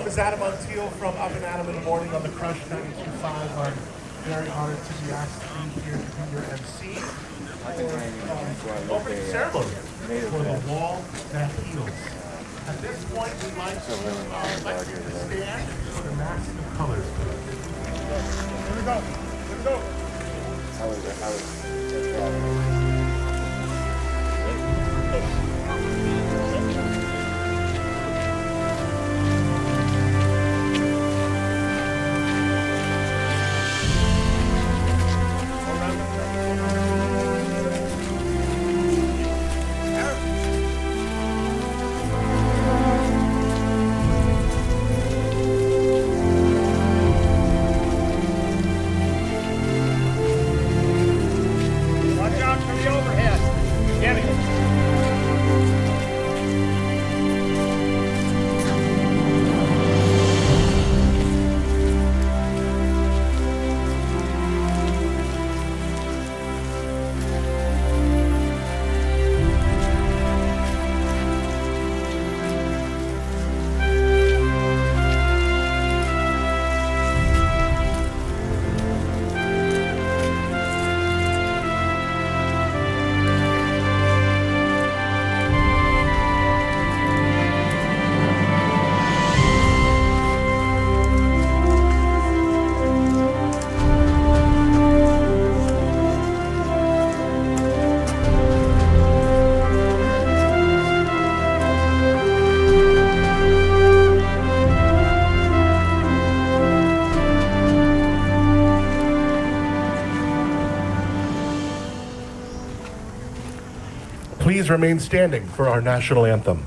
is Adam Montiel from Up and Adam in the Morning on the Crush 92.5. I'm very honored to be asked to be here to be your MC for opening ceremony for The Wall That Heals. At this point, we'd like to stand for the Massing of Colors. Here we go. Here we go. How is it? Please remain standing for our national anthem.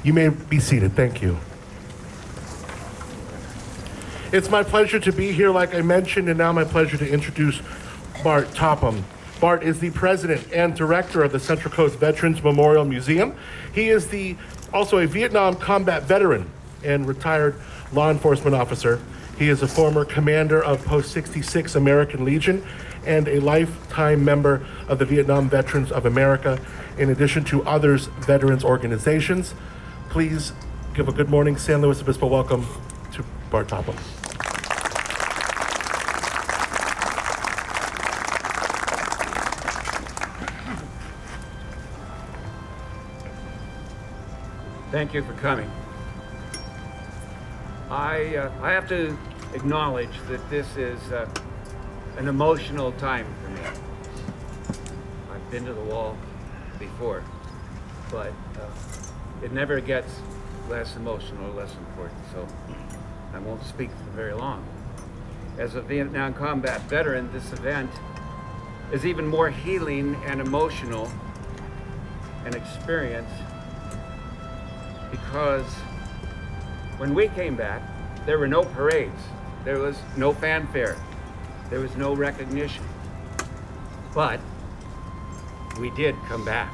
You may be seated. Thank you. It's my pleasure to be here, like I mentioned, and now my pleasure to introduce Bart Topham. Bart is the president and director of the Central Coast Veterans Memorial Museum. He is also a Vietnam combat veteran and retired law enforcement officer. He is a former commander of Post 66 American Legion and a lifetime member of the Vietnam Veterans of America, in addition to others veterans organizations. Please give a good morning, San Luis Obispo welcome to Bart Topham. Thank you for coming. I have to acknowledge that this is an emotional time for me. I've been to the wall before, but it never gets less emotional or less important, so I won't speak for very long. As a Vietnam combat veteran, this event is even more healing and emotional an experience because when we came back, there were no parades, there was no fanfare, there was no recognition. But we did come back.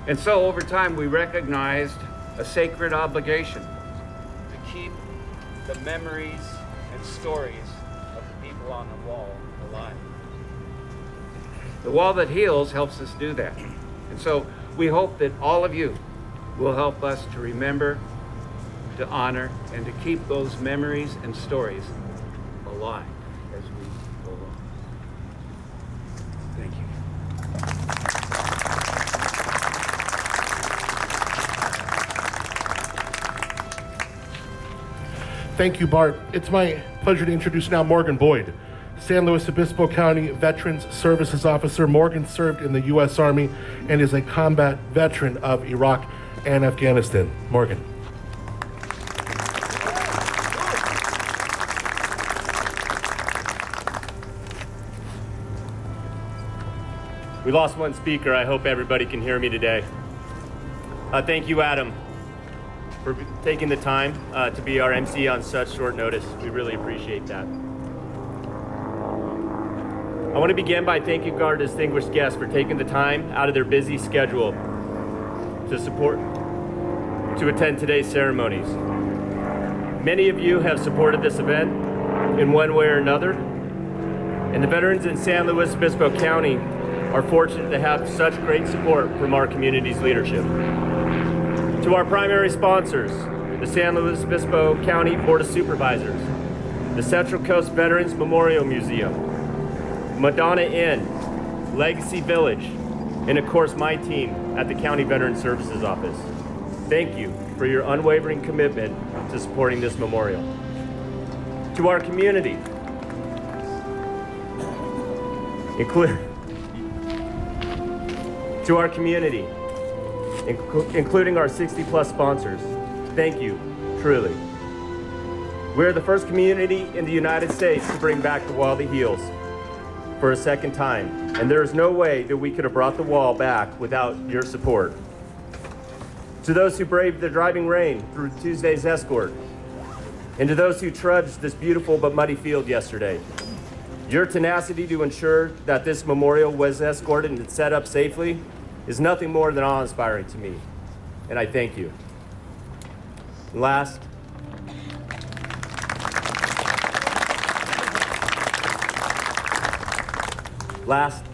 And so over time, we recognized a sacred obligation to keep the memories and stories of the people on the wall alive. The Wall That Heals helps us do that. And so we hope that all of you will help us to remember, to honor, and to keep those memories and stories alive as we go along. Thank you. Thank you, Bart. It's my pleasure to introduce now Morgan Boyd, San Luis Obispo County Veterans Services Officer. Morgan served in the U.S. Army and is a combat veteran of Iraq and Afghanistan. Morgan. We lost one speaker. I hope everybody can hear me today. Thank you, Adam, for taking the time to be our MC on such short notice. We really appreciate that. I want to begin by thanking our distinguished guests for taking the time out of their busy schedule to attend today's ceremonies. Many of you have supported this event in one way or another, and the veterans in San Luis Obispo County are fortunate to have such great support from our community's leadership. To our primary sponsors, the San Luis Obispo County Board of Supervisors, the Central Coast Veterans Memorial Museum, Madonna Inn, Legacy Village, and of course my team at the County Veteran Services Office. Thank you for your unwavering commitment to supporting this memorial. To our community, including our 60-plus sponsors, thank you, truly. We're the first community in the United States to bring back the Wall That Heals for a second time, and there is no way that we could have brought the wall back without your support. To those who braved the driving rain through Tuesday's escort, and to those who trudged this beautiful but muddy field yesterday, your tenacity to ensure that this memorial was escorted and set up safely is nothing more than awe-inspiring to me, and I thank you. And last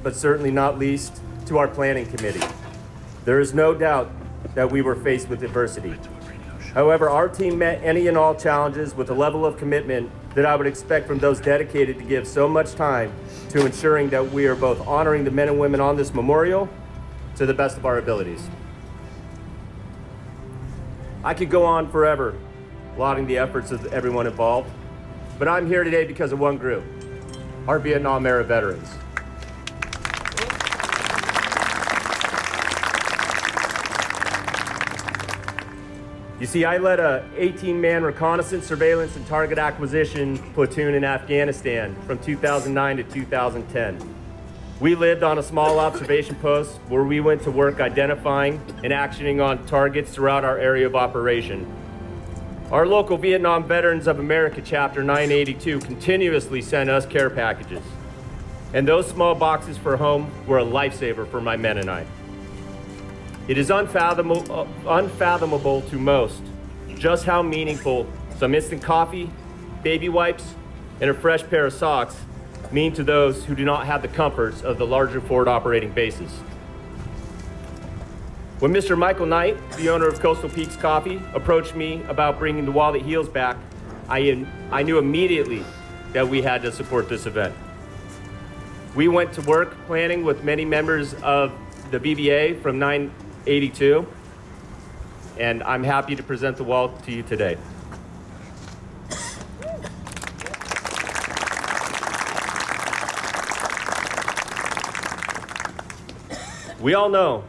but certainly not least, to our planning committee. There is no doubt that we were faced with adversity. However, our team met any and all challenges with a level of commitment that I would expect from those dedicated to give so much time to ensuring that we are both honoring the men and women on this memorial to the best of our abilities. I could go on forever lauding the efforts of everyone involved, but I'm here today because of one group, our Vietnam-era veterans. You see, I led a 18-man reconnaissance, surveillance, and target acquisition platoon in Afghanistan from 2009 to 2010. We lived on a small observation post where we went to work identifying and actioning on targets throughout our area of operation. Our local Vietnam Veterans of America Chapter 982 continuously sent us care packages, and those small boxes for home were a lifesaver for my men and I. It is unfathomable to most just how meaningful some instant coffee, baby wipes, and a fresh pair of socks mean to those who do not have the comforts of the larger forward operating bases. When Mr. Michael Knight, the owner of Coastal Peaks Coffee, approached me about bringing the Wall That Heals back, I knew immediately that we had to support this event. We went to work planning with many members of the VBA from 982, and I'm happy to present the wall to you today. We all know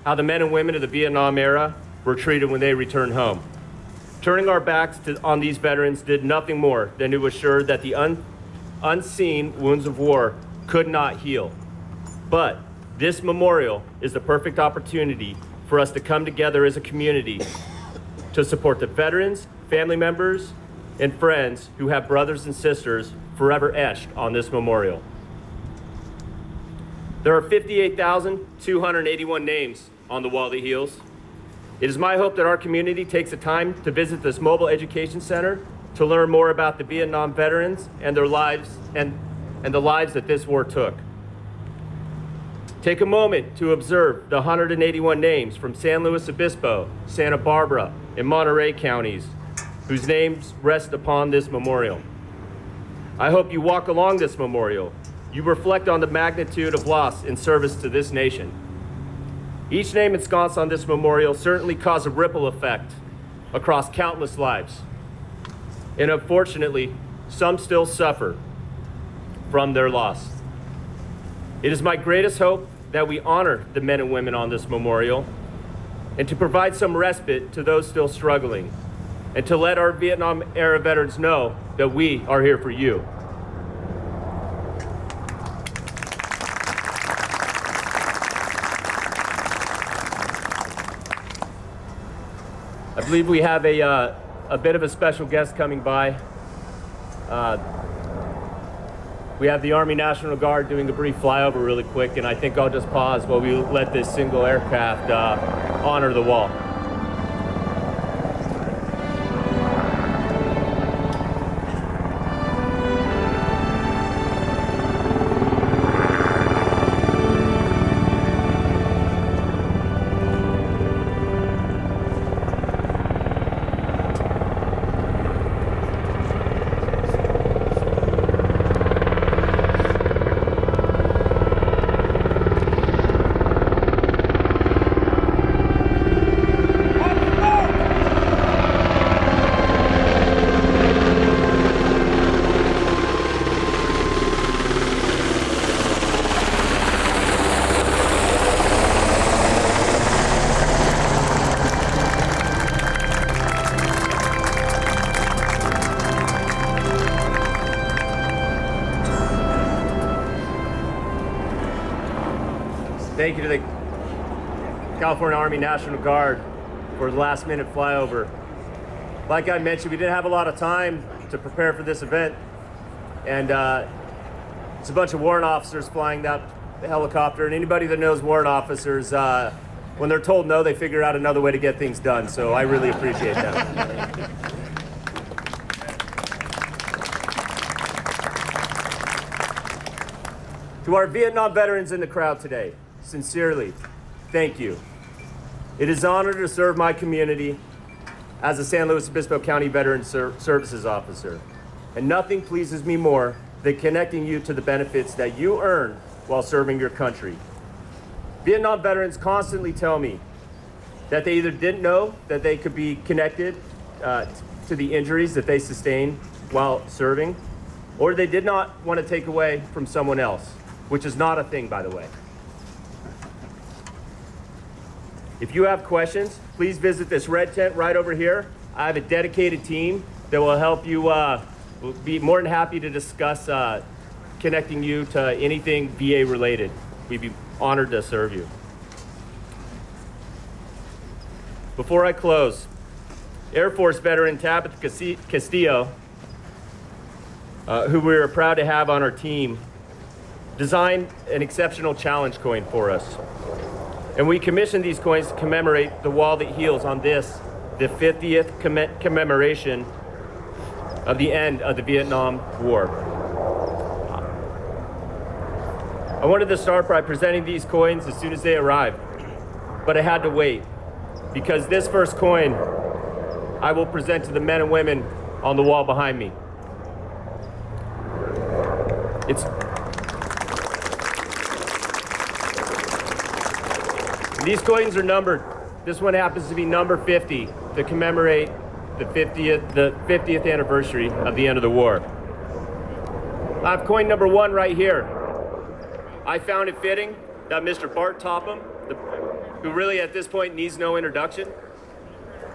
how the men and women of the Vietnam era were treated when they returned home. Turning our backs on these veterans did nothing more than to assure that the unseen wounds of war could not heal. But this memorial is the perfect opportunity for us to come together as a community to support the veterans, family members, and friends who have brothers and sisters forever etched on this memorial. There are 58,281 names on the wall that heals. It is my hope that our community takes the time to visit this mobile education center to learn more about the Vietnam veterans and their lives and the lives that this war took. Take a moment to observe the 181 names from San Luis Obispo, Santa Barbara, and Monterey counties whose names rest upon this memorial. I hope you walk along this memorial. You reflect on the magnitude of loss in service to this nation. Each name ensconced on this memorial certainly caused a ripple effect across countless lives. And unfortunately, some still suffer from their loss. It is my greatest hope that we honor the men and women on this memorial and to provide some respite to those still struggling and to let our Vietnam era veterans know that we are here for you. I believe we have a bit of a special guest coming by. We have the Army National Guard doing a brief flyover really quick, and I think I'll just pause while we let this single aircraft honor the wall. Thank you to the California Army National Guard for the last minute flyover. Like I mentioned, we didn't have a lot of time to prepare for this event, and it's a bunch of warrant officers flying that helicopter, and anybody that knows warrant officers, when they're told no, they figure out another way to get things done, so I really appreciate that. To our Vietnam veterans in the crowd today, sincerely, thank you. It is an honor to serve my community as a San Luis Obispo County Veteran Services Officer. And nothing pleases me more than connecting you to the benefits that you earn while serving your country. Vietnam veterans constantly tell me that they either didn't know that they could be connected to the injuries that they sustained while serving, or they did not want to take away from someone else, which is not a thing, by the way. If you have questions, please visit this red tent right over here. I have a dedicated team that will help you, we'll be more than happy to discuss connecting you to anything VA related. We'd be honored to serve you. Before I close, Air Force veteran Tabitha Castillo, who we are proud to have on our team, designed an exceptional challenge coin for us. And we commissioned these coins to commemorate the wall that heals on this, the 50th commemoration of the end of the Vietnam War. I wanted to start by presenting these coins as soon as they arrived, but I had to wait because this first coin I will present to the men and women on the wall behind me. These coins are numbered. This one happens to be number 50 to commemorate the 50th anniversary of the end of the war. I have coin number 1 right here. I found it fitting that Mr. Bart Topham, who really at this point needs no introduction,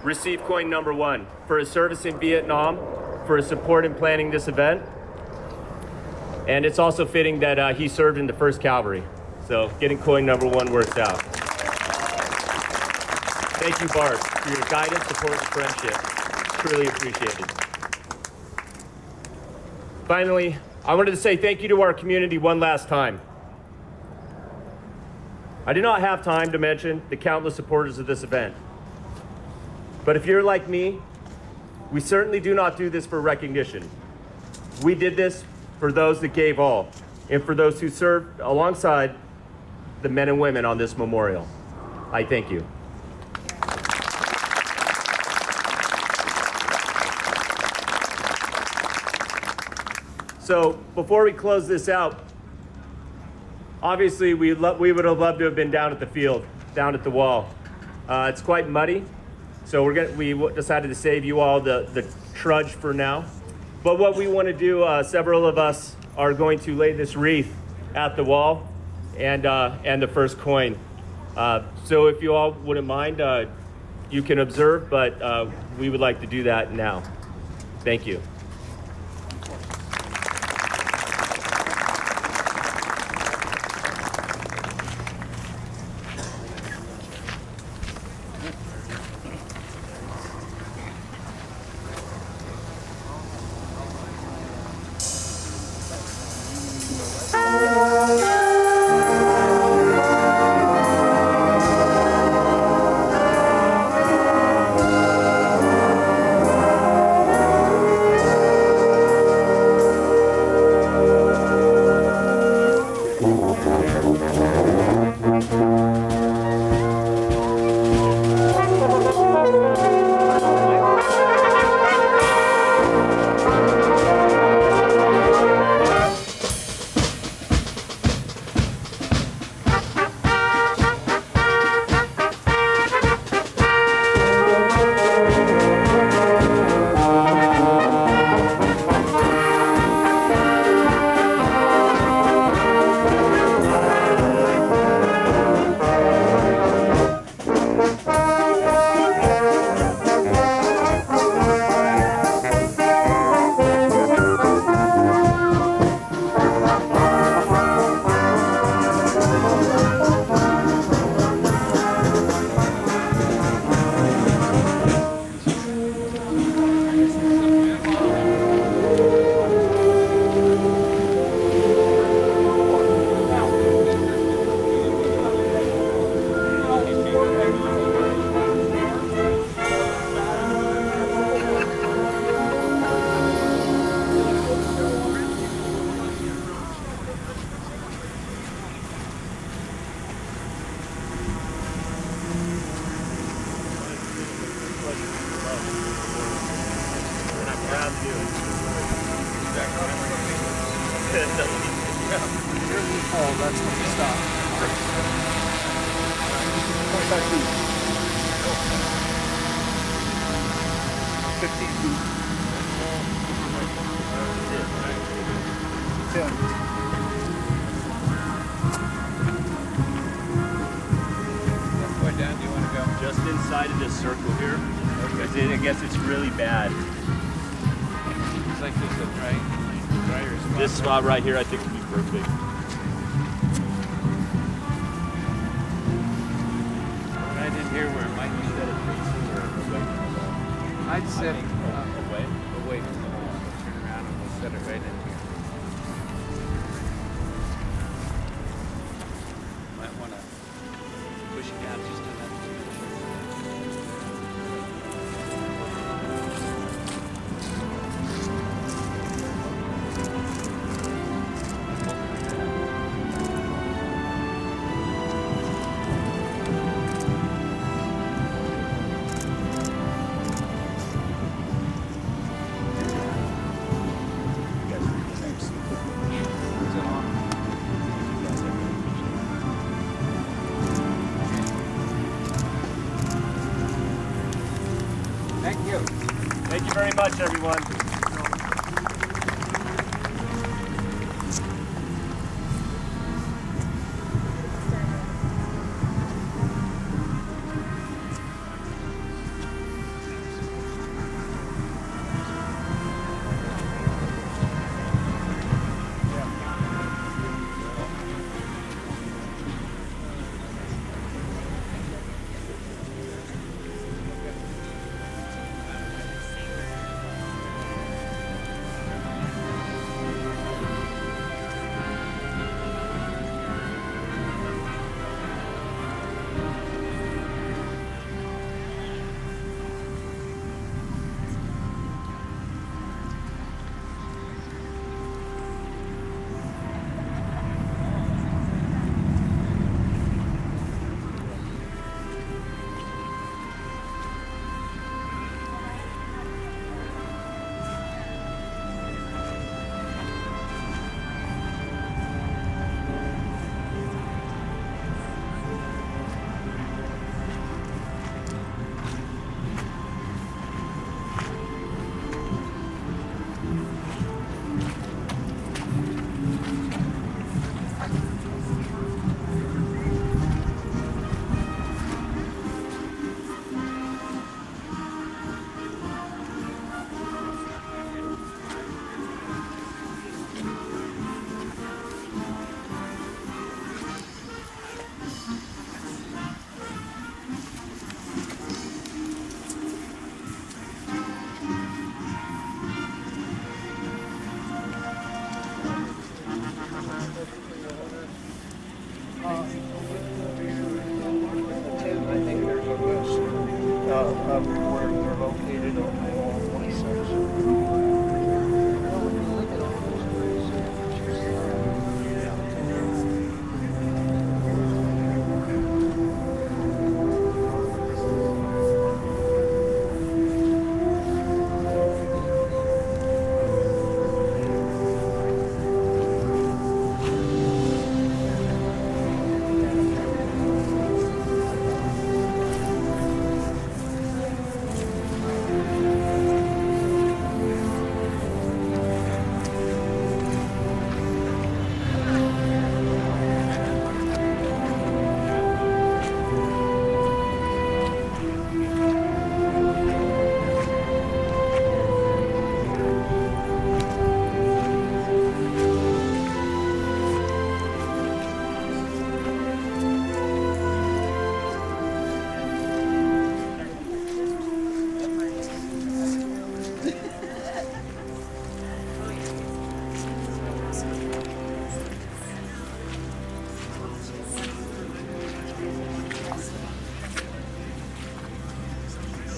received coin number 1 for his service in Vietnam, for his support in planning this event. And it's also fitting that he served in the 1st Cavalry. So getting coin number 1 works out. Thank you, Bart, for your guidance, support, and friendship. Truly appreciated. Finally, I wanted to say thank you to our community one last time. I do not have time to mention the countless supporters of this event. But if you're like me, we certainly do not do this for recognition. We did this for those that gave all, and for those who served alongside the men and women on this memorial. I thank you. So before we close this out, obviously we would have loved to have been down at the field, down at the wall. It's quite muddy, so we decided to save you all the trudge for now. But what we want to do, several of us are going to lay this wreath at the wall and the first coin. So if you all wouldn't mind, you can observe, but we would like to do that now. Thank you. Just inside of this circle here, because I guess it's really bad. It's like this, right? This spot right here, I think would be perfect. Right in here where it might be set at facing or away from the wall. I'd set away from the wall. Turn around and we'll set it right in here. Might want to push it down just a little. Thank you. Thank you very much, everyone.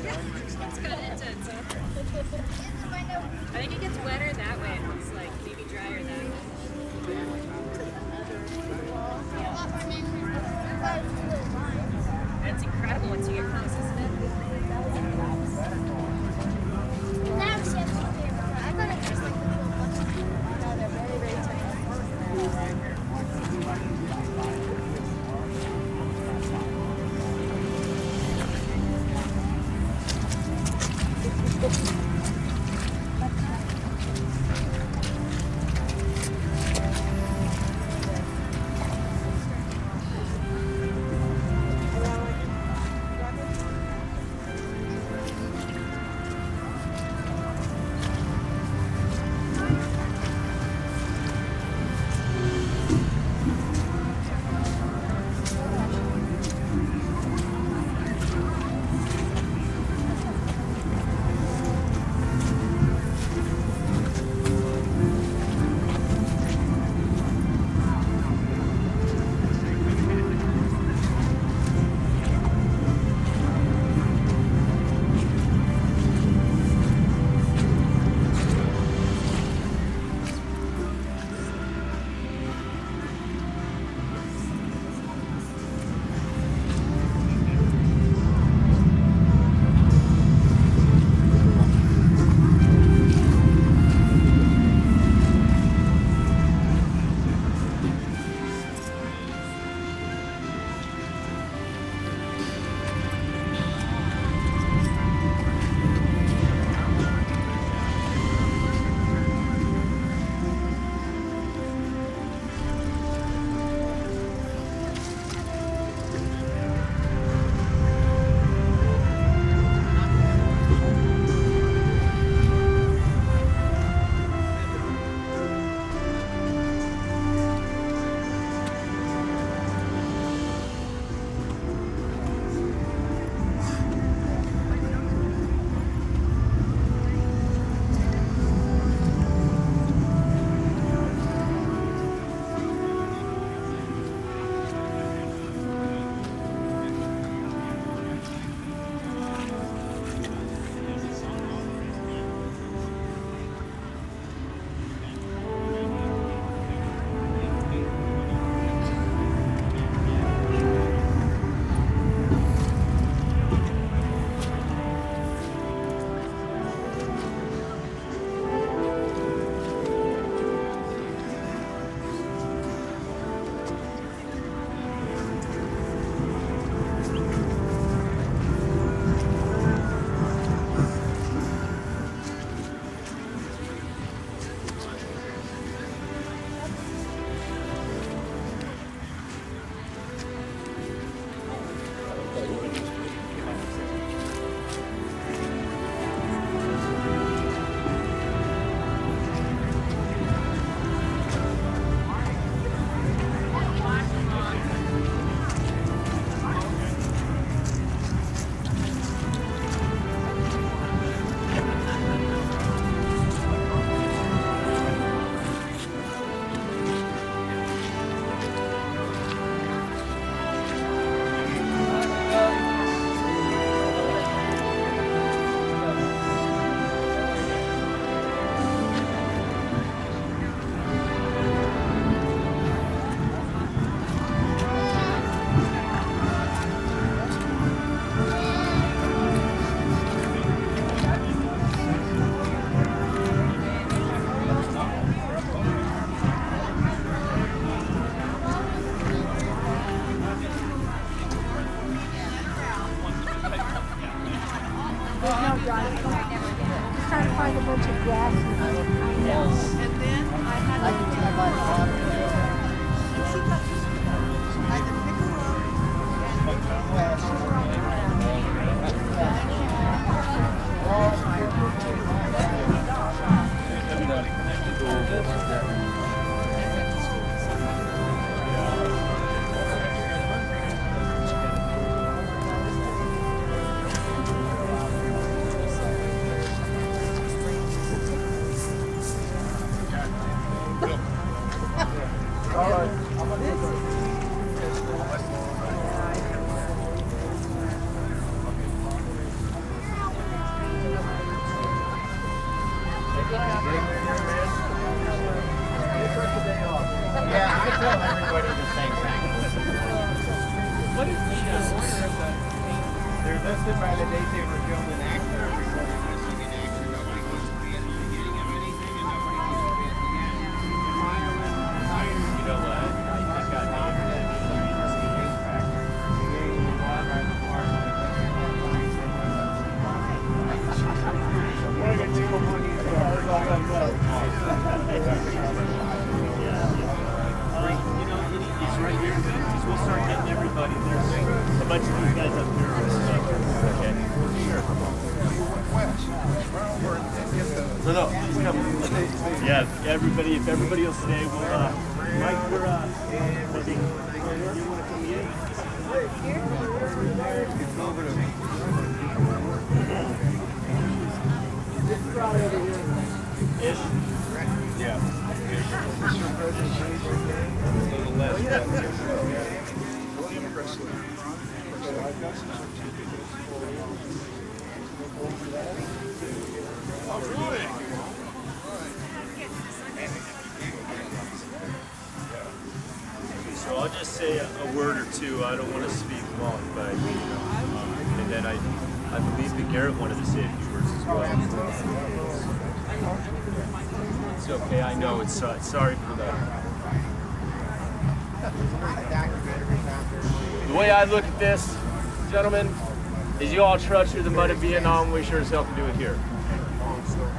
It's kind of intense, huh? I think it gets wetter that way. It looks like maybe drier that way. It's incredible once you get close, isn't it? Trying to find a bunch of grass. And then I had All right. Yeah, everybody, if everybody will stay, we'll, Mike, we're, you want to come in? So I'll just say a word or two. I don't want to speak long, but and then I believe that Garrett wanted to say a few words as well. It's okay. I know. It's sorry for that. The way I look at this, gentlemen, is you all trudged through the mud of Vietnam. We sure as hell can do it here.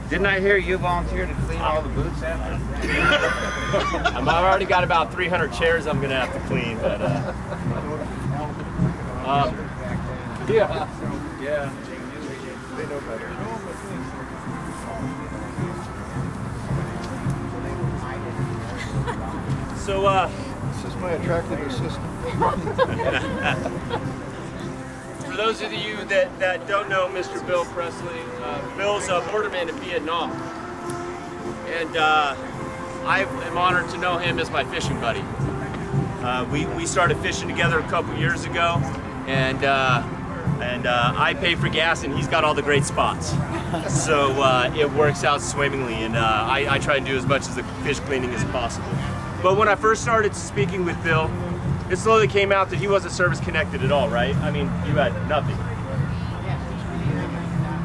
Didn't I hear you volunteer to clean all the booths after? I've already got about 300 chairs I'm gonna have to clean, but yeah. They know better. So This is my attractive assistant. for those of you that don't know Mr. Bill Presley, Bill's a borderman in Vietnam, and I am honored to know him as my fishing buddy. We started fishing together a couple years ago, and I pay for gas, and he's got all the great spots. So it works out swimmingly, and I try and do as much of the fish cleaning as possible. But when I first started speaking with Bill, it slowly came out that he wasn't service connected at all, right? I mean, you had nothing.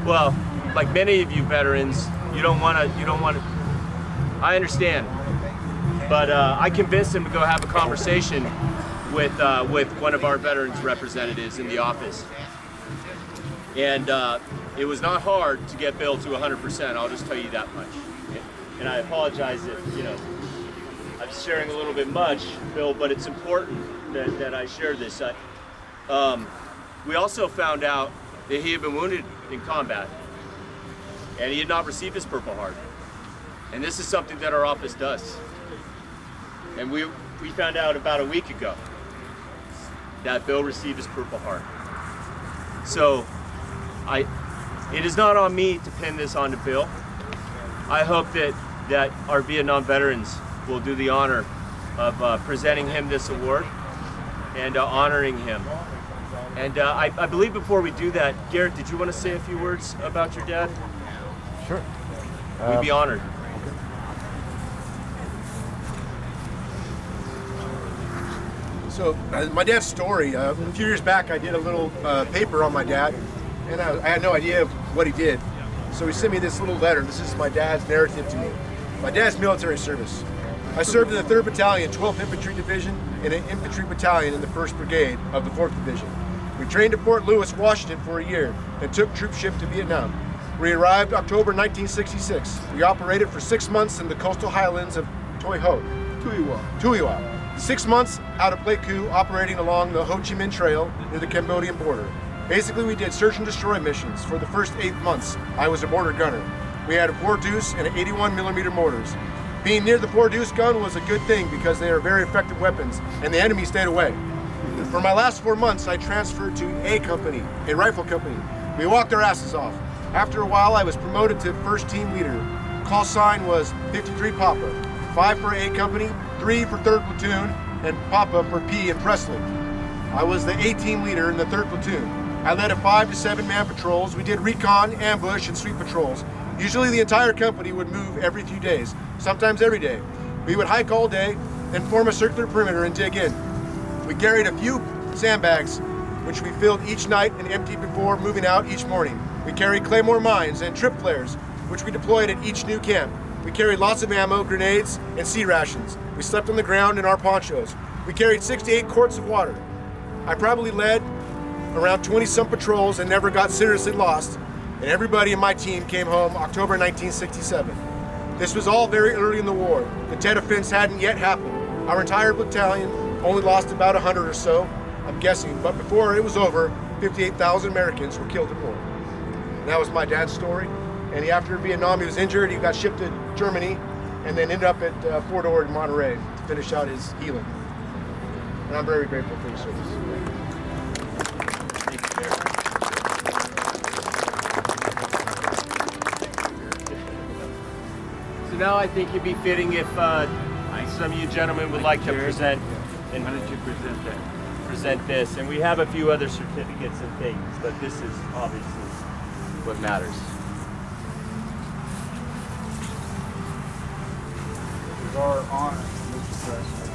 Well, like many of you veterans, you don't want to. I understand, but I convinced him to go have a conversation with one of our veterans representatives in the office, and it was not hard to get Bill to 100%. I'll just tell you that much. And I apologize if I'm sharing a little bit much, Bill, but it's important that I share this. We also found out that he had been wounded in combat, and he had not received his Purple Heart. And this is something that our office does. And we found out about a week ago that Bill received his Purple Heart. So it is not on me to pin this onto Bill. I hope that our Vietnam veterans will do the honor of presenting him this award and honoring him. And I believe before we do that, Garrett, did you want to say a few words about your dad? Sure. We'd be honored. So my dad's story, a few years back I did a little paper on my dad, and I had no idea of what he did. So he sent me this little letter. This is my dad's narrative to me. My dad's military service. I served in the 3rd Battalion, 12th Infantry Division, and an infantry battalion in the 1st Brigade of the 4th Division. We trained at Fort Lewis, Washington for a year and took troop ship to Vietnam. We arrived October 1966. We operated for 6 months in the coastal highlands of Toi Ho. Tuiwa. 6 months out of Pleiku, operating along the Ho Chi Minh Trail near the Cambodian border. Basically, we did search and destroy missions. For the first 8 months, I was a mortar gunner. We had a 4 deuce and 81mm mortars. Being near the 4 deuce gun was a good thing because they are very effective weapons, and the enemy stayed away. For my last 4 months, I transferred to A Company, a rifle company. We walked our asses off. After a while, I was promoted to first team leader. Call sign was 53 Papa, 5 for A Company, 3 for 3rd Platoon, and Papa for P in Presley. I was the A team leader in the 3rd Platoon. I led a 5 to 7 man patrols. We did recon, ambush, and sweep patrols. Usually the entire company would move every few days, sometimes every day. We would hike all day, then form a circular perimeter and dig in. We carried a few sandbags, which we filled each night and emptied before moving out each morning. We carried claymore mines and trip flares, which we deployed at each new camp. We carried lots of ammo, grenades, and sea rations. We slept on the ground in our ponchos. We carried 6 to 8 quarts of water. I probably led around 20-some patrols and never got seriously lost, and everybody in my team came home October 1967. This was all very early in the war. The Tet Offense hadn't yet happened. Our entire battalion only lost about 100 or so, I'm guessing, but before it was over, 58,000 Americans were killed in war. And that was my dad's story, And after Vietnam, he was injured. He got shipped to Germany, and then ended up at Fort Ord in Monterey to finish out his healing. And I'm very grateful for his service. So now I think it'd be fitting if some of you gentlemen would like to present Why don't you present that? present this. And we have a few other certificates and things, but this is obviously what matters. It was our honor, Mr. President,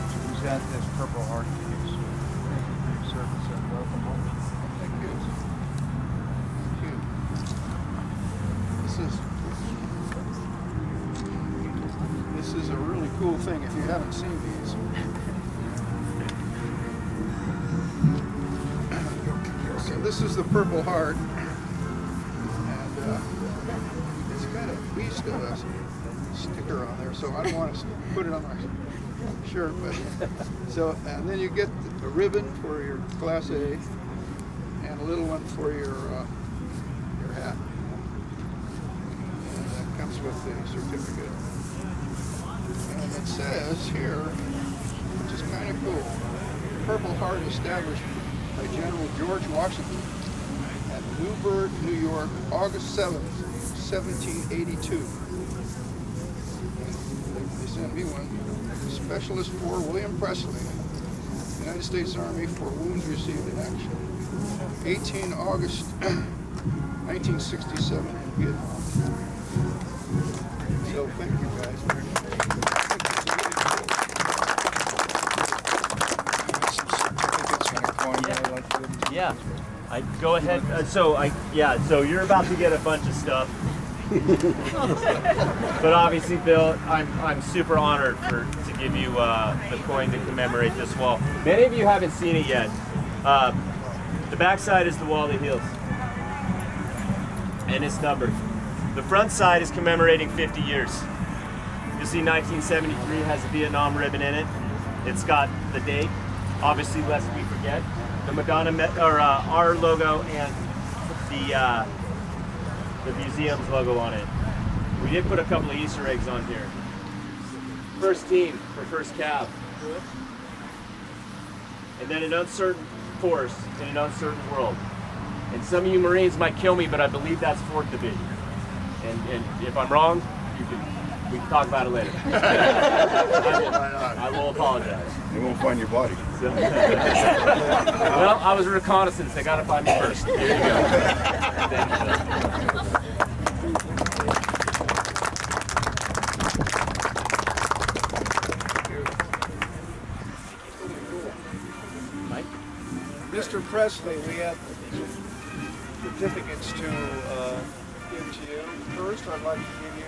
to present this Purple Heart to you. So thank you for your service and welcome home. Thank you. Thank you. This is a really cool thing if you haven't seen these. So this is the Purple Heart, and it's got a beast of a sticker on there, so I don't want to put it on my shirt, but so, and then you get a ribbon for your Class A and a little one for your hat, and that comes with the certificate. And it says here, which is kind of cool, Purple Heart established by General George Washington at Newburgh, New York, August 7th, 1782. They sent me one. Specialist for William Presley, United States Army, for wounds received in action. 18 August 1967 in Vietnam. So thank you guys very much. Yeah, I go ahead. So you're about to get a bunch of stuff. But obviously, Bill, I'm super honored to give you the coin to commemorate this wall. Many of you haven't seen it yet. The backside is the wall that heals, and it's numbered. The front side is commemorating 50 years. You see, 1973 has a Vietnam ribbon in it. It's got the date, obviously, lest we forget. The Madonna, our logo, and the museum's logo on it. We did put a couple of Easter eggs on here. First team for first cab. And then an uncertain force in an uncertain world. And some of you Marines might kill me, but I believe that's 4th Division. And if I'm wrong, we can talk about it later. I will apologize. They won't find your body. Well, I was a reconnaissance. They got to find me first. Here you go. Thank you. Mike? Mr. Presley, we have certificates to give to you. First, I'd like to give you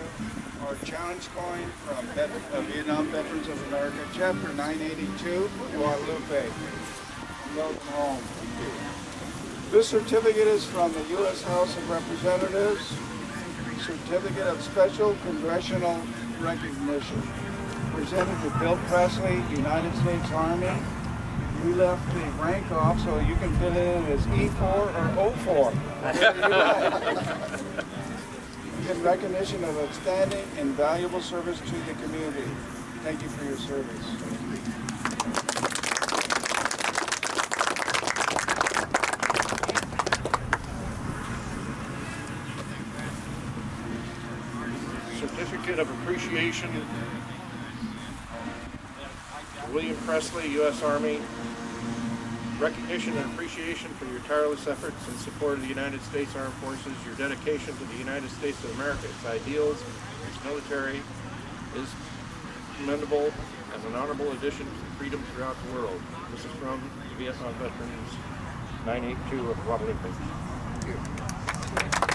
our challenge coin from Vietnam Veterans of America, Chapter 982, Guadalupe. Welcome home. This certificate is from the U.S. House of Representatives, Certificate of Special Congressional Recognition, presented to Bill Presley, United States Army. We left the rank off so you can fill it in as E4 or O4. In recognition of outstanding and valuable service to the community. Thank you for your service. Certificate of Appreciation, William Presley, U.S. Army. Recognition and appreciation for your tireless efforts in support of the United States Armed Forces. Your dedication to the United States of America, its ideals, its military, is commendable as an honorable addition to freedom throughout the world. This is from the Vietnam Veterans 982 of Guadalupe. Thank you.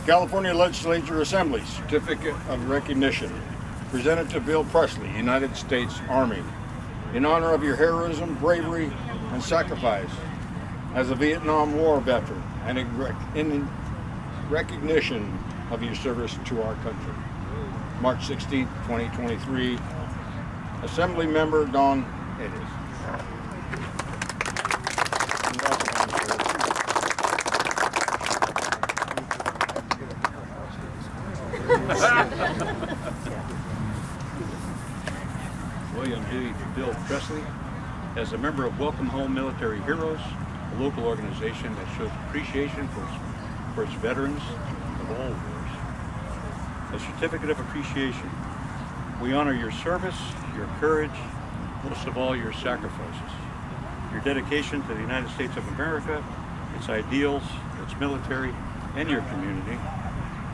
California Legislature Assembly Certificate of Recognition, presented to Bill Presley, United States Army, in honor of your heroism, bravery, and sacrifice as a Vietnam War veteran, and in recognition of your service to our country. March 16, 2023, Assembly Member Don Edis. Presley. As a member of Welcome Home Military Heroes, a local organization that shows appreciation for its veterans of all wars. A certificate of appreciation. We honor your service, your courage, most of all your sacrifices. Your dedication to the United States of America, its ideals, its military, and your community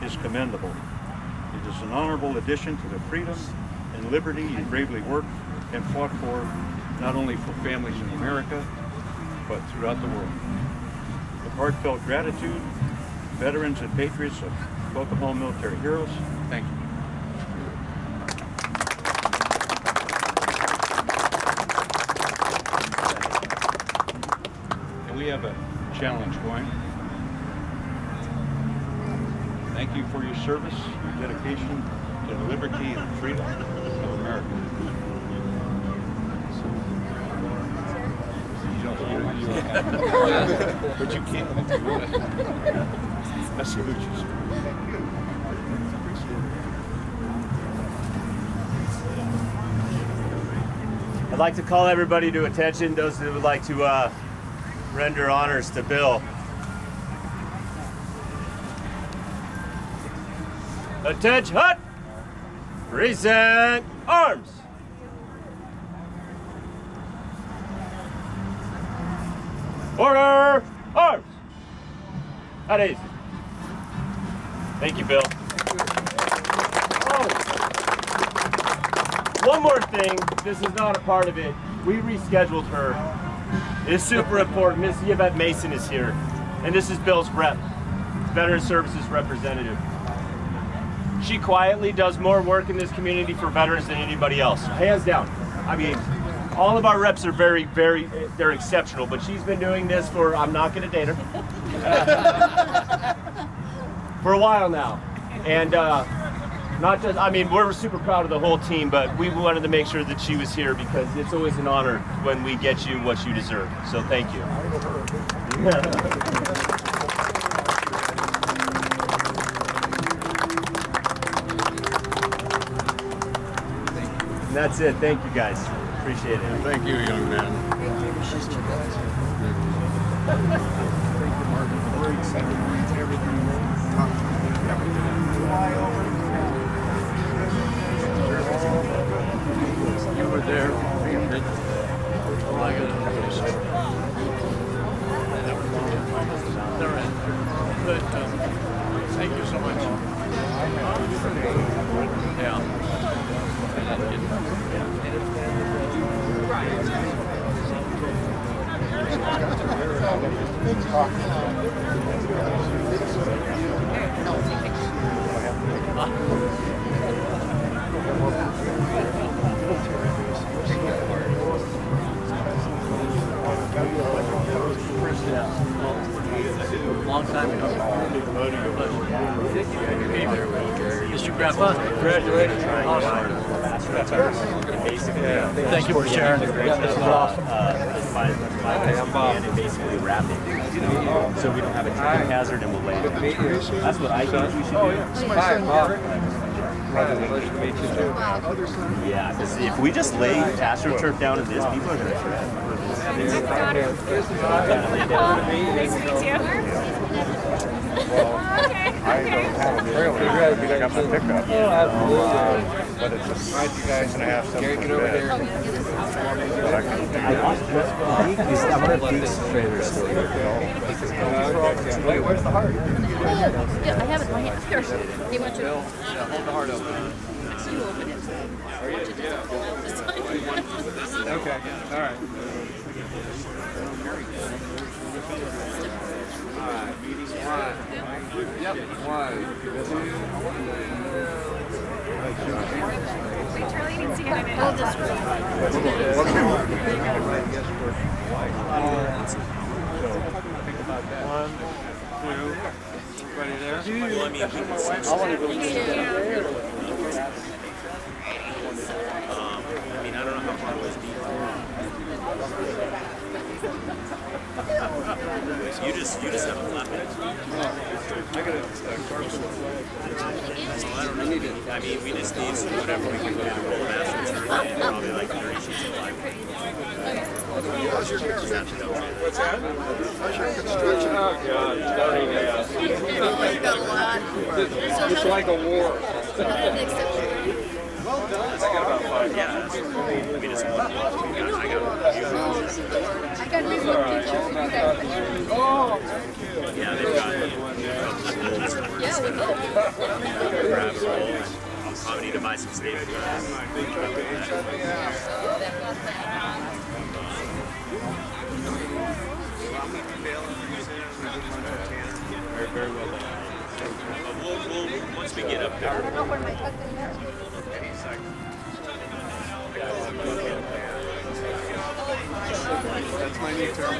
is commendable. It is an honorable addition to the freedom and liberty you bravely worked and fought for, not only for families in America, but throughout the world. With heartfelt gratitude, veterans and patriots of Welcome Home Military Heroes, thank you. And we have a challenge going. Thank you for your service, your dedication to the liberty and freedom of America. But you can't. That's the Luchas. I'd like to call everybody to attention, those that would like to render honors to Bill. Attention! Present arms! Order! Arms! At easy. Thank you, Bill. Oh. One more thing, this is not a part of it. We rescheduled her. It's super important. Miss Yvette Mason is here. And this is Bill's rep, Veteran Services representative. She quietly does more work in this community for veterans than anybody else. Hands down. I mean, all of our reps are they're exceptional, but she's been doing this for, I'm not gonna date her, for a while now. And not just, I mean, we're super proud of the whole team, but we wanted to make sure that she was here because it's always an honor when we get you what you deserve. So thank you. And that's it. Thank you, guys. Appreciate it. Thank you, young man. You were there. But thank you so much. Yeah. Long time ago. Mr. Grandpa, congratulations. Awesome. Thank you for sharing. This is awesome. I'm Bob. And basically wrapping, so we don't have a tripping hazard and we'll land. That's what I think we should do. Hi, Bob. Pleasure to meet you too. Yeah, because if we just lay AstroTurf down in this, people are going to shred. Nice to meet you. Okay. I don't have a trailer. I got my pickup. Oh, absolutely. But it's just 2.5 cents Gary, per get over bed. there. I wonder if these trailers still Wait, where's the heart? Yeah, I have it in my hand. Here. Do you want to? Hold the heart open. You open it. Watch it doesn't fall out this time. Okay, all right. All right, meeting one. Yep, one. Wait, Charlie needs to get in it. I'll just One, two. Everybody there? I don't know how far it was. You just have a flat head. I got a carpet flag. I don't know. I mean, we just need some whatever we can put in a roll of astroturf and probably like 30 sheets of plywood. What's that? Oh, God. Starting You got a lot. It's like a war. I got about 5. Yeah, we just want I I got big pictures of you guys. Oh, thank you. yeah, they've got Yeah, we go. grab a roll and I'll probably need to buy some staples. Very well done. We'll once we get up there. That's my new term. I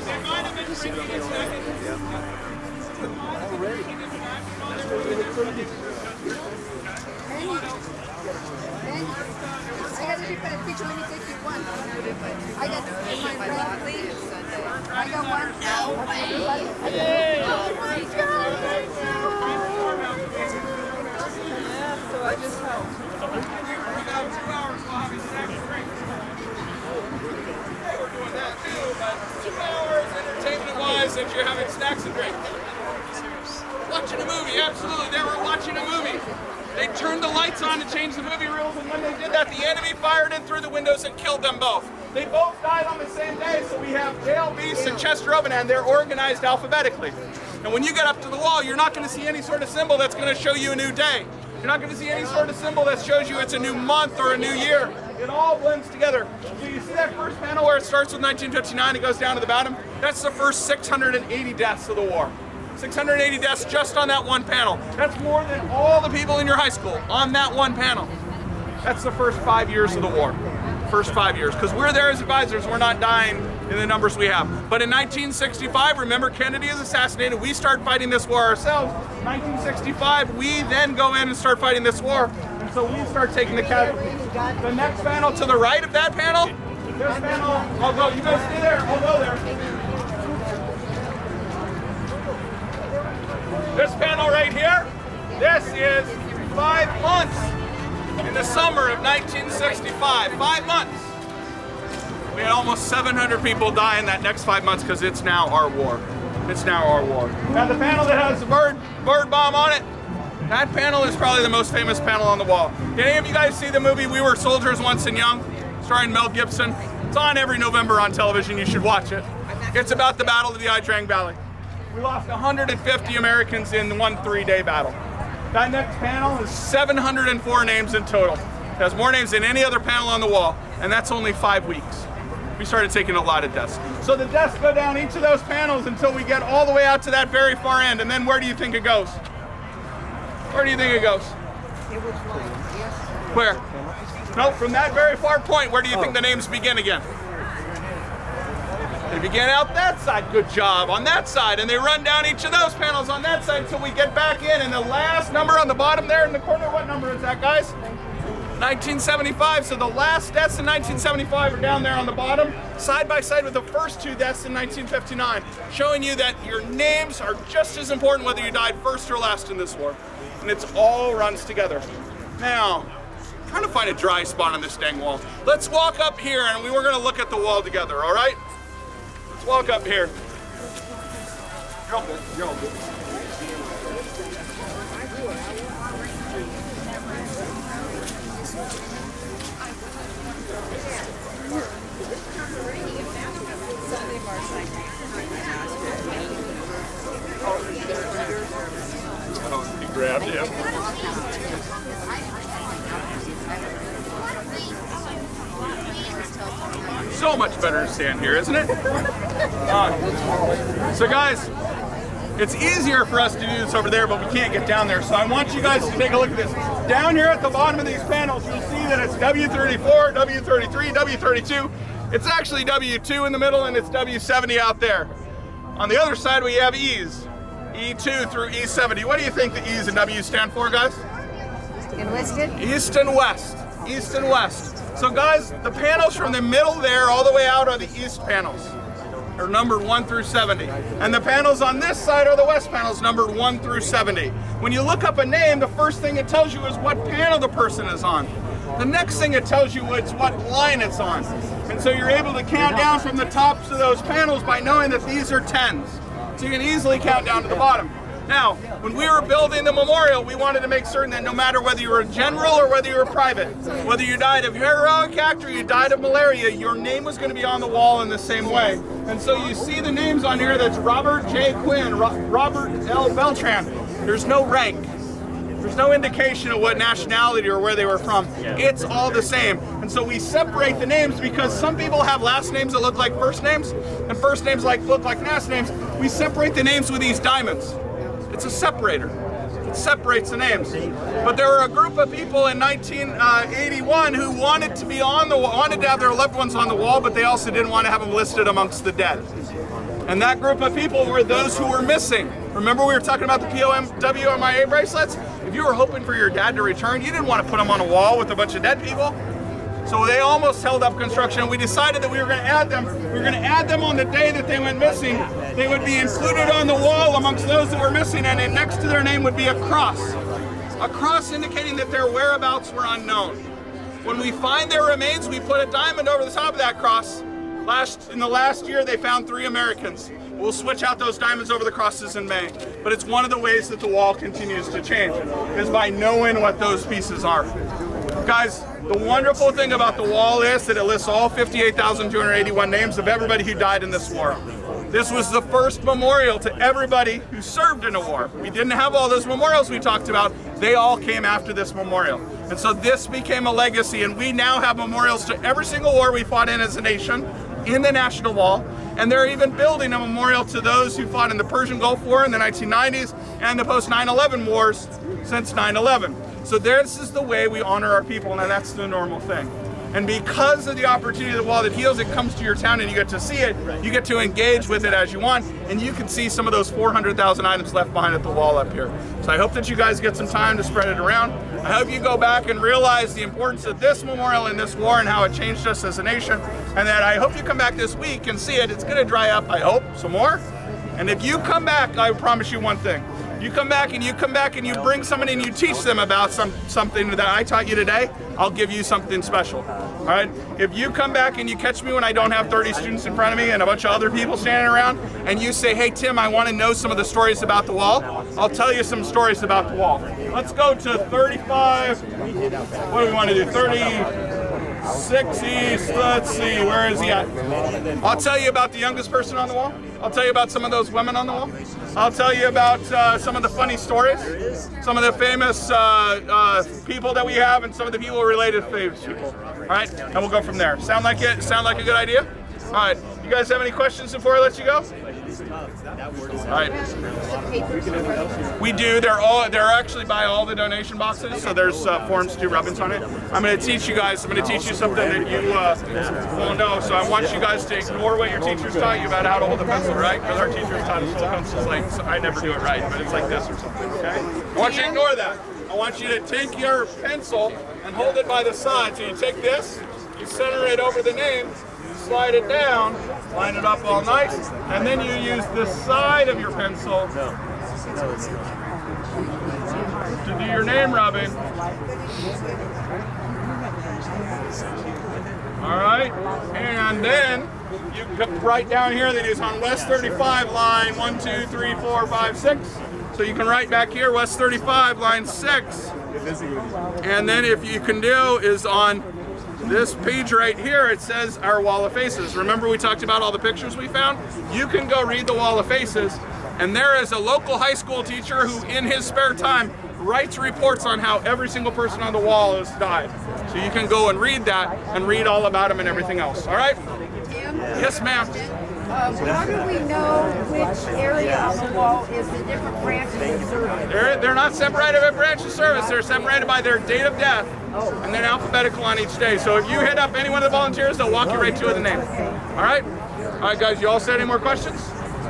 got a different picture. Let me take you one. I got my brother. I got one. Oh my God! Yeah, so I just helped. Entertainment-wise, if you're having snacks and drinks. Watching a movie, absolutely. They were watching a movie. They turned the lights on to change the movie rules, and when they did that, the enemy fired in through the windows and killed them both. They both died on the same day, so we have Dale Beast and Chester Ovenan. They're organized alphabetically. And when you get up to the wall, you're not going to see any sort of symbol that's going to show you a new day. You're not going to see any sort of symbol that shows you it's a new month or a new year. It all blends together. So you see that first panel where it starts with 1959, it goes down to the bottom? That's the first 680 deaths of the war. 680 deaths just on that one panel. That's more than all the people in your high school on that one panel. That's the first 5 years of the war. First 5 years. Because we're there as advisors, we're not dying in the numbers we have. But in 1965, remember Kennedy is assassinated, we start fighting this war ourselves. 1965, we then go in and start fighting this war. And so we start taking the casualties. The next panel to the right of that panel, this panel, I'll go, you guys stay there, I'll go there. This panel right here, this is 5 months in the summer of 1965. 5 months. We had almost 700 people die in that next 5 months because it's now our war. It's now our war. Now the panel that has the bird bomb on it, that panel is probably the most famous panel on the wall. Did any of you guys see the movie We Were Soldiers Once and Young, starring Mel Gibson? It's on every November on television. You should watch it. It's about the Battle of the Ia Drang Valley. We lost 150 Americans in one 3-day battle. That next panel is 704 names in total. It has more names than any other panel on the wall, and that's only 5 weeks. We started taking a lot of deaths. So the deaths go down each of those panels until we get all the way out to that very far end, and then where do you think it goes? Where do you think it goes? Where? No, from that very far point, where do you think the names begin again? They begin out that side, good job, on that side, and they run down each of those panels on that side until we get back in, and the last number on the bottom there in the corner, what number is that, guys? 1975, so the last deaths in 1975 are down there on the bottom, side by side with the first 2 deaths in 1959, showing you that your names are just as important whether you died first or last in this war, and it all runs together. Now, I'm trying to find a dry spot on this dang wall. Let's walk up here, and we're gonna look at the wall together, all right? Let's walk up here. You're all good. You're all good. Oh, he grabbed him. So much better to stand here, isn't it? So guys, it's easier for us to do this over there, but we can't get down there. So I want you guys to take a look at this. Down here at the bottom of these panels, you'll see that it's W34, W33, W32. It's actually W2 in the middle, and it's W70 out there. On the other side, we have E's. E2 through E70. What do you think the E's and W's stand for, guys? Enlisted? East and West. East and West. So guys, the panels from the middle there all the way out are the East panels. are numbered 1 through 70. And the panels on this side are the west panels numbered 1 through 70. When you look up a name, the first thing it tells you is what panel the person is on. The next thing it tells you is what line it's on. And so you're able to count down from the tops of those panels by knowing that these are 10s. So you can easily count down to the bottom. Now, when we were building the memorial, we wanted to make certain that no matter whether you were a general or whether you were private, whether you died of heroic act or you died of malaria, your name was going to be on the wall in the same way. And so you see the names on here, that's Robert J. Quinn, Robert L. Beltran. There's no rank. There's no indication of what nationality or where they were from. It's all the same. And so we separate the names because some people have last names that look like first names, and first names look like last names. We separate the names with these diamonds. It's a separator. It separates the names. But there were a group of people in 1981 who wanted to be on the wanted to have their loved ones on the wall, but they also didn't want to have them listed amongst the dead. And that group of people were those who were missing. Remember we were talking about the POWMIA bracelets? If you were hoping for your dad to return, you didn't want to put them on a wall with a bunch of dead people. So they almost held up construction. We decided that we were going to add them. We were going to add them on the day that they went missing. They would be included on the wall amongst those that were missing, and next to their name would be a cross. A cross indicating that their whereabouts were unknown. When we find their remains, we put a diamond over the top of that cross. In the last year, they found 3 Americans. We'll switch out those diamonds over the crosses in May. But it's one of the ways that the wall continues to change, is by knowing what those pieces are. Guys, the wonderful thing about the wall is that it lists all 58,281 names of everybody who died in this war. This was the first memorial to everybody who served in a war. We didn't have all those memorials we talked about. They all came after this memorial. And so this became a legacy, and we now have memorials to every single war we fought in as a nation in the National Wall. And they're even building a memorial to those who fought in the Persian Gulf War in the 1990s and the post 9/11 wars since 9/11. So this is the way we honor our people, and that's the normal thing. And because of the opportunity of the wall that heals, it comes to your town and you get to see it, you get to engage with it as you want, and you can see some of those 400,000 items left behind at the wall up here. So I hope that you guys get some time to spread it around. I hope you go back and realize the importance of this memorial in this war and how it changed us as a nation, and that I hope you come back this week and see it. It's gonna dry up, I hope, some more. And if you come back, I promise you one thing. You come back and you bring somebody and you teach them about something that I taught you today, I'll give you something special. All right? If you come back and you catch me when I don't have 30 students in front of me and a bunch of other people standing around, and you say, hey Tim, I want to know some of the stories about the wall, I'll tell you some stories about the wall. Let's go to 35, what do we want to do, 36 East, let's see, where is he at? I'll tell you about the youngest person on the wall. I'll tell you about some of those women on the wall. I'll tell you about some of the funny stories, some of the famous people that we have, and some of the people related to famous people. All right, and we'll go from there. Sound like it? Sound like a good idea? All right. You guys have any questions before I let you go? All right. We do. They're actually by all the donation boxes. So there's Forms 2 Robbins on it. I'm going to teach you guys. I'm going to teach you something that you won't know. So I want you guys to ignore what your teachers taught you about how to hold a pencil, right? Because our teachers taught us to hold pencils like, so I never do it right, but it's like this or something. Okay. I want you to ignore that. I want you to take your pencil and hold it by the side. So you take this, you center it over the name. Slide it down, line it up all nice, and then you use the side of your pencil to do your name rubbing. All right, and then you come right down here that is on West 35, line 1, 2, 3, 4, 5, 6. So you can write back here, West 35, line 6. And then if you can do is on this page right here, it says our Wall of Faces. Remember we talked about all the pictures we found? You can go read the Wall of Faces, and there is a local high school teacher who in his spare time writes reports on how every single person on the wall has died. So you can go and read that and read all about them and everything else. All right? Yes, ma'am. How do we know which area of the wall is the different branches of service? They're not separated by branch of service. They're separated by their date of death, and then alphabetical on each day. So if you hit up any one of the volunteers, they'll walk you right to the name. All right? All right, guys, you all said any more questions?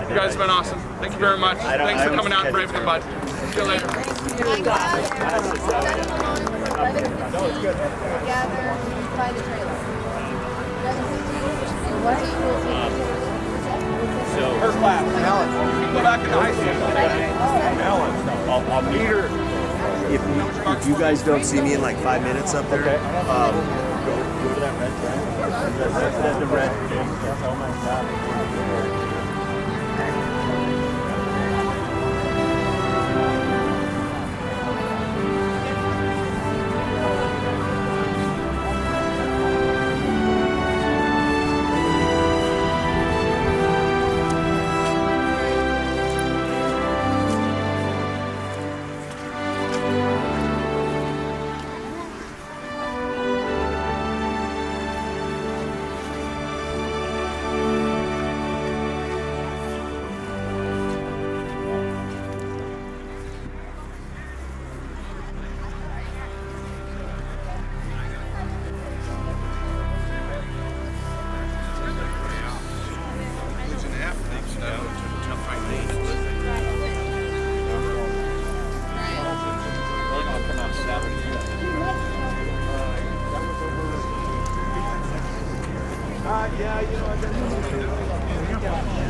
You guys have been awesome. Thank you very much. Thanks for coming out and braving the mud. See you later. Together by the trailer. back in the high school. Peter, if you guys don't see me in like 5 minutes up there, Go to that red tent. That's the red. Oh my God. Yeah, you know, I've been